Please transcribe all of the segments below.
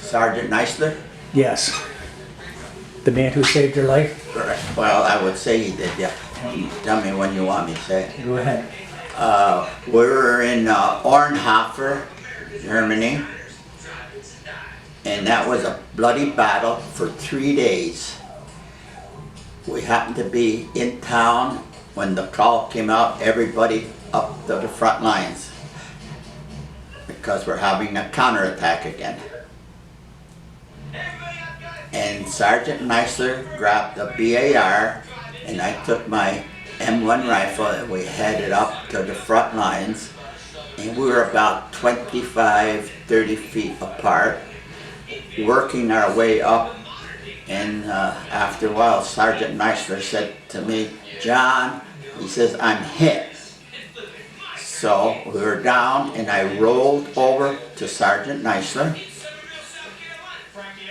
Sergeant Neisler? Yes. The man who saved your life? Correct. Well, I would say he did, yeah. Tell me when you want me to say it. Go ahead. We were in Ornhofer, Germany, and that was a bloody battle for 3 days. We happened to be in town when the call came out, everybody up to the front lines, because we're having a counterattack again. And Sergeant Neisler grabbed a BAR, and I took my M1 rifle, and we headed up to the front lines, and we were about 25, 30 feet apart, working our way up. And after a while, Sergeant Neisler said to me, "John," he says, "I'm hit." So we were down, and I rolled over to Sergeant Neisler,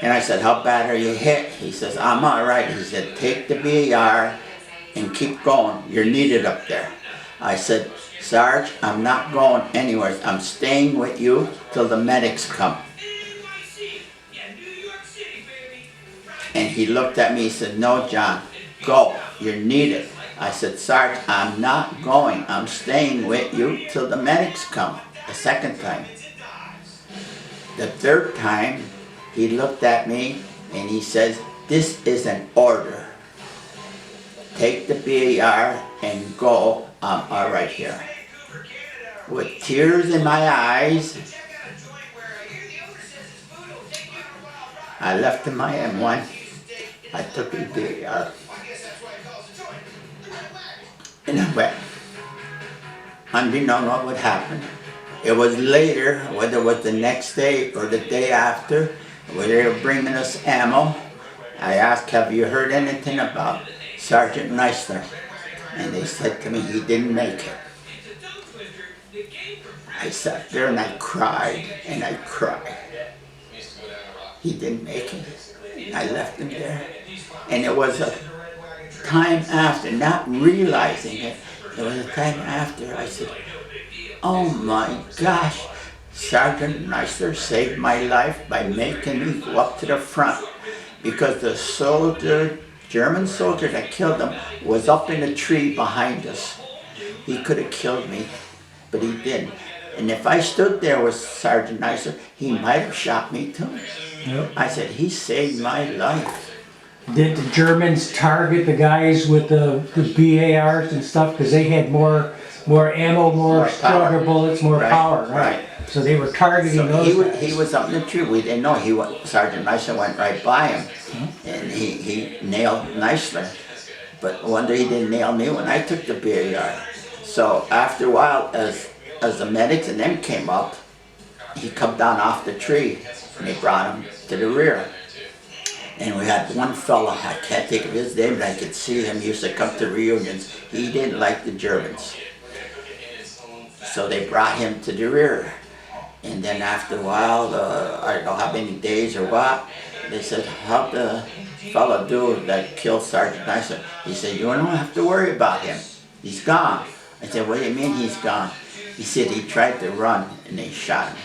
and I said, "How bad are you hit?" He says, "I'm all right." He said, "Take the BAR and keep going. You're needed up there." I said, "Sarge, I'm not going anywhere. I'm staying with you till the medics come." And he looked at me, he said, "No, John, go. You're needed." I said, "Sarge, I'm not going. I'm staying with you till the medics come." The second time. The third time, he looked at me and he says, "This is an order. Take the BAR and go. I'm all right here." With tears in my eyes, I left in my M1. I took the BAR and I went. Unbeknown what would happen. It was later, whether it was the next day or the day after, when they were bringing us ammo, I asked, "Have you heard anything about Sergeant Neisler?" And they said to me, "He didn't make it." I sat there and I cried and I cried. He didn't make it. I left him there. And it was a time after, not realizing it, it was a time after I said, "Oh my gosh, Sergeant Neisler saved my life by making me go up to the front." Because the soldier, German soldier that killed him, was up in a tree behind us. He could have killed me, but he didn't. And if I stood there with Sergeant Neisler, he might have shot me too. Yep. I said, "He saved my life." Did the Germans target the guys with the BARs and stuff because they had more ammo, more stronger bullets, more power, right? So they were targeting those guys. He was up in the tree. We didn't know. Sergeant Neisler went right by him, and he nailed Neisler. But one day he didn't nail me when I took the BAR. So after a while, as the medics and them came up, he come down off the tree, and they brought him to the rear. And we had one fella, I can't think of his name, but I could see him. He used to come to reunions. He didn't like the Germans. So they brought him to the rear. And then after a while, I don't know how many days or what, they said, "How'd the fella do that killed Sergeant Neisler?" He said, "You don't have to worry about him. He's gone." I said, "What do you mean he's gone?" He said he tried to run and they shot him.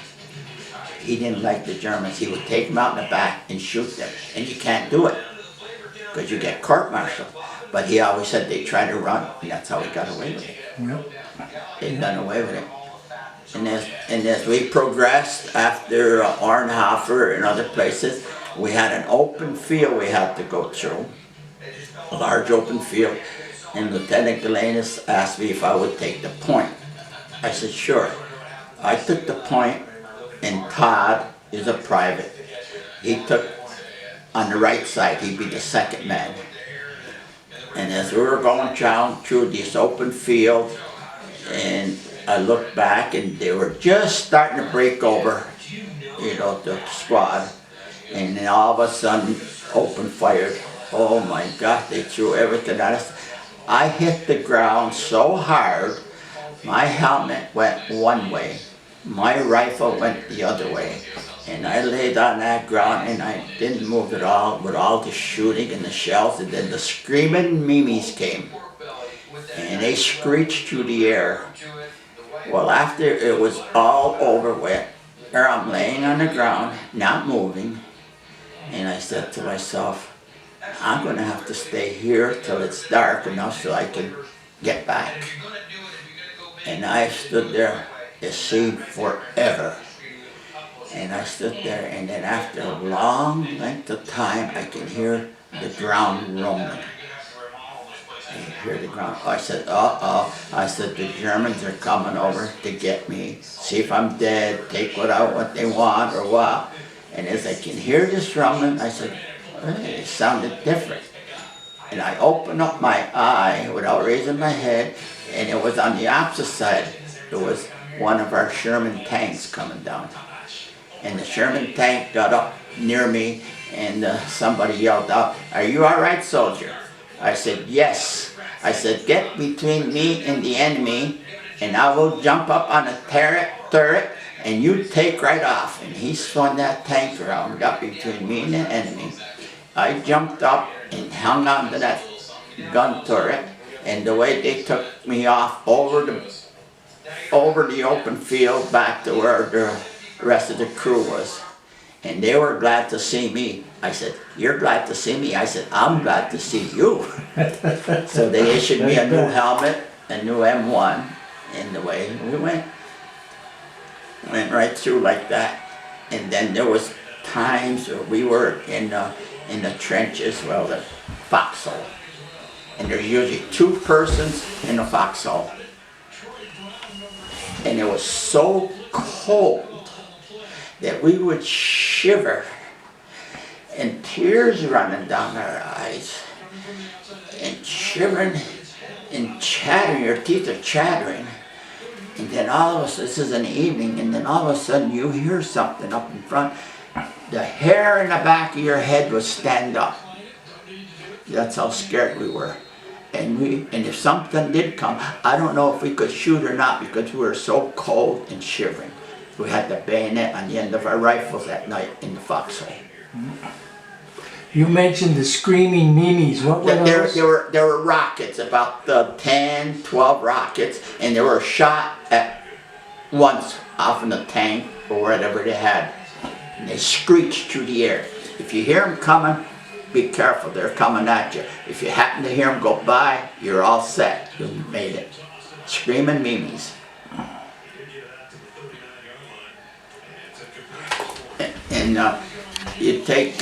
He didn't like the Germans. He would take them out in the back and shoot them. And you can't do it because you get court-martialed. But he always said they tried to run, and that's how he got away with it. Yep. They done away with it. And as we progressed after Ornhofer and other places, we had an open field we had to go through, a large open field. And Lieutenant Galenas asked me if I would take the point. I said, "Sure." I took the point, and Todd is a private. He took on the right side, he'd be the second man. And as we were going down through this open field, and I looked back and they were just starting to break over, you know, the squad. And then all of a sudden, open fire. Oh my God, they threw everything at us. I hit the ground so hard, my helmet went one way. My rifle went the other way, and I laid on that ground and I didn't move at all with all the shooting and the shells, and then the screaming Mimis came and they screeched through the air. Well, after it was all over with, or I'm laying on the ground, not moving, and I said to myself, I'm gonna have to stay here till it's dark enough so I can get back. And I stood there, it seemed forever. And I stood there, and then after a long length of time, I can hear the ground rolling. I hear the ground. I said, uh-oh. I said, the Germans are coming over to get me, see if I'm dead, take what they want or what. And as I can hear this rumbling, I said, hey, it sounded different. And I opened up my eye without raising my head, and it was on the opposite side. It was one of our Sherman tanks coming down. And the Sherman tank got up near me, and somebody yelled out, "Are you all right, soldier?" I said, "Yes." I said, "Get between me and the enemy, and I will jump up on a turret, and you take right off." And he spun that tank around, got between me and the enemy. I jumped up and hung on to that gun turret, and the way they took me off over the open field back to where the rest of the crew was. And they were glad to see me. I said, "You're glad to see me?" I said, "I'm glad to see you." So they issued me a new helmet, a new M1, and the way we went right through like that. And then there was times where we were in the trenches, well, the foxhole. And there's usually 2 persons in the foxhole. And it was so cold that we would shiver, and tears running down our eyes, and shivering and chattering, your teeth are chattering. And then all of a sudden, this is an evening, and then all of a sudden you hear something up in front. The hair in the back of your head would stand up. That's how scared we were. And if something did come, I don't know if we could shoot or not because we were so cold and shivering. We had the bayonet on the end of our rifles at night in the foxhole. You mentioned the screaming memes. What were those? There were rockets, about 10, 12 rockets, and they were shot at once off in the tank or whatever they had. And they screeched through the air. If you hear them coming, be careful, they're coming at you. If you happen to hear them go by, you're all set. You made it. Screaming memes. And you take